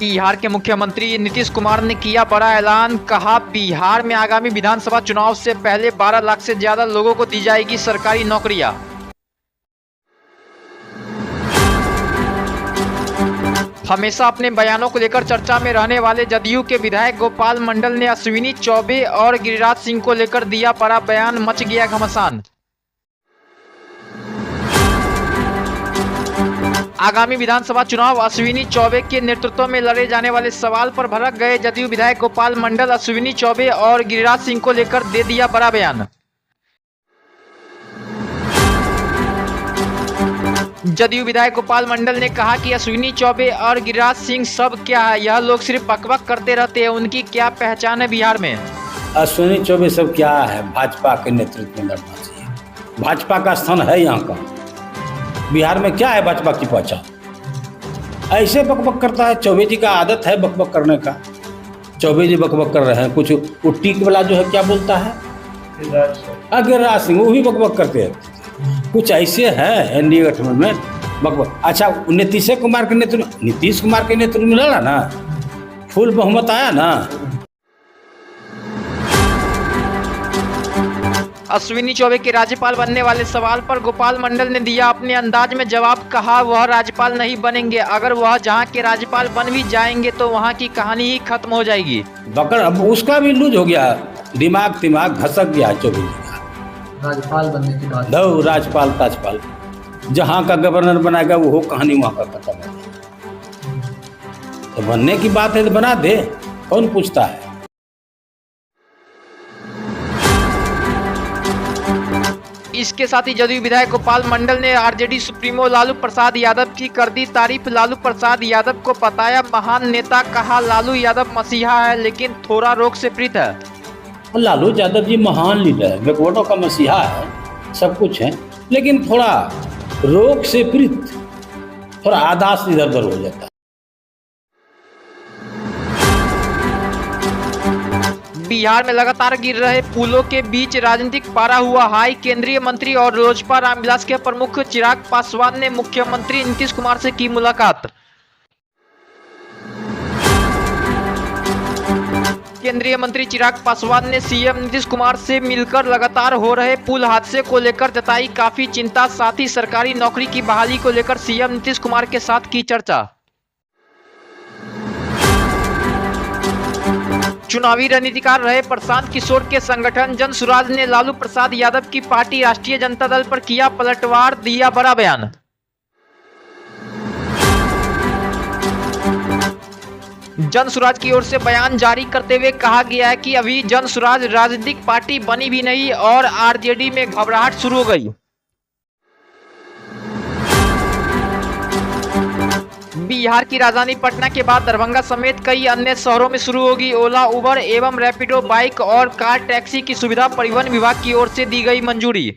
बिहार के मुख्यमंत्री नीतीश कुमार ने किया बड़ा ऐलान। कहा, बिहार में आगामी विधानसभा चुनाव से पहले 12 लाख से ज्यादा लोगों को दी जाएगी सरकारी नौकरियां। हमेशा अपने बयानों को लेकर चर्चा में रहने वाले जदयू के विधायक गोपाल मंडल ने अश्विनी चौबे और गिरिराज सिंह को लेकर दिया बड़ा बयान। मच गया घमासान। आगामी विधानसभा चुनाव अश्विनी चौबे के नेतृत्व में लड़े जाने वाले सवाल पर भड़क गए जदयू विधायक गोपाल मंडल अश्विनी चौबे और गिरिराज सिंह को लेकर दे दिया बड़ा बयान। जदयू विधायक गोपाल मंडल ने कहा कि अश्विनी चौबे और गिरिराज सिंह सब क्या है, यह लोग सिर्फ बकबक करते रहते हैं, उनकी क्या पहचान है बिहार में। अश्विनी चौबे सब क्या है, भाजपा के नेतृत्व में लड़ना चाहिए। भाजपा का स्थान है यहाँ का। बिहार में क्या है भाजपा की पहचान। ऐसे बकबक करता है। चौबे जी का आदत है बकबक करने का। चौबे जी बकबक कर रहे हैं। कुछ वो टीक वाला जो है क्या बोलता है, गिरिराज सिंह, वो भी बकबक करते हैं। कुछ ऐसे है एनडीए गठबंधन में बकबक। अच्छा, नीतीश कुमार के नेतृत्व में लड़ा ना, फुल बहुमत आया ना। अश्विनी चौबे के राज्यपाल बनने वाले सवाल पर गोपाल मंडल ने दिया अपने अंदाज में जवाब। कहा, वह राज्यपाल नहीं बनेंगे। अगर वह जहां के राज्यपाल बन भी जाएंगे तो वहां की कहानी ही खत्म हो जाएगी। बकर अब उसका भी लूज हो गया, दिमाग घसक गया चौबे जी का। राज्यपाल बनने के बाद राज्यपाल ताजपाल जहाँ का गवर्नर बनाएगा वो कहानी वहाँ का खत्म है। तो बनने की बात है तो बना दे, कौन पूछता है। इसके साथ ही जदयू विधायक गोपाल मंडल ने आरजेडी सुप्रीमो लालू प्रसाद यादव की कर दी तारीफ। लालू प्रसाद यादव को बताया महान नेता। कहा, लालू यादव मसीहा है लेकिन थोड़ा रोग से पीड़ित है। लालू यादव जी महान लीडर है, बैकवर्डों का मसीहा है, सब कुछ है, लेकिन थोड़ा रोग से पीड़ित, थोड़ा आदास इधर उधर हो जाता है। बिहार में लगातार गिर रहे पुलों के बीच राजनीतिक पारा हुआ हाई। केंद्रीय मंत्री और लोजपा रामविलास के प्रमुख चिराग पासवान ने मुख्यमंत्री नीतीश कुमार से की मुलाकात। केंद्रीय मंत्री चिराग पासवान ने सीएम नीतीश कुमार से मिलकर लगातार हो रहे पुल हादसे को लेकर जताई काफी चिंता। साथ ही सरकारी नौकरी की बहाली को लेकर सीएम नीतीश कुमार के साथ की चर्चा। चुनावी रणनीतिकार रहे प्रशांत किशोर के संगठन जन सुराज ने लालू प्रसाद यादव की पार्टी राष्ट्रीय जनता दल पर किया पलटवार, दिया बड़ा बयान। जन सुराज की ओर से बयान जारी करते हुए कहा गया है कि अभी जन सुराज राजनीतिक पार्टी बनी भी नहीं और आरजेडी में घबराहट शुरू हो गई। बिहार की राजधानी पटना के बाद दरभंगा समेत कई अन्य शहरों में शुरू होगी ओला, उबर एवं रैपिडो बाइक और कार टैक्सी की सुविधा। परिवहन विभाग की ओर से दी गई मंजूरी।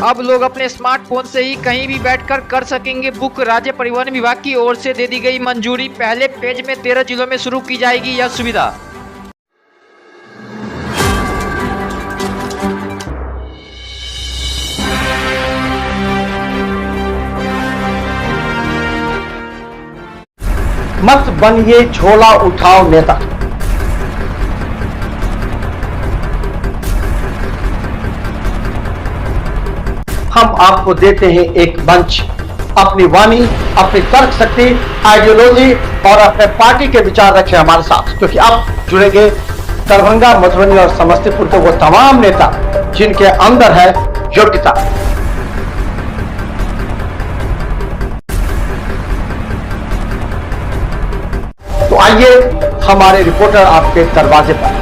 अब लोग अपने स्मार्टफोन से ही कहीं भी बैठकर कर सकेंगे बुक। राज्य परिवहन विभाग की ओर से दे दी गई मंजूरी। पहले फेज में 13 जिलों में शुरू की जाएगी यह सुविधा। मत बनिए झोला उठाओ नेता। हम आपको देते हैं एक मंच, अपनी वाणी, अपनी तर्क शक्ति, आइडियोलॉजी और अपने पार्टी के विचार रखें हमारे साथ, क्योंकि आप जुड़ेंगे दरभंगा, मधुबनी और समस्तीपुर के वो तमाम नेता जिनके अंदर है योग्यता। तो आइए, हमारे रिपोर्टर आपके दरवाजे पर।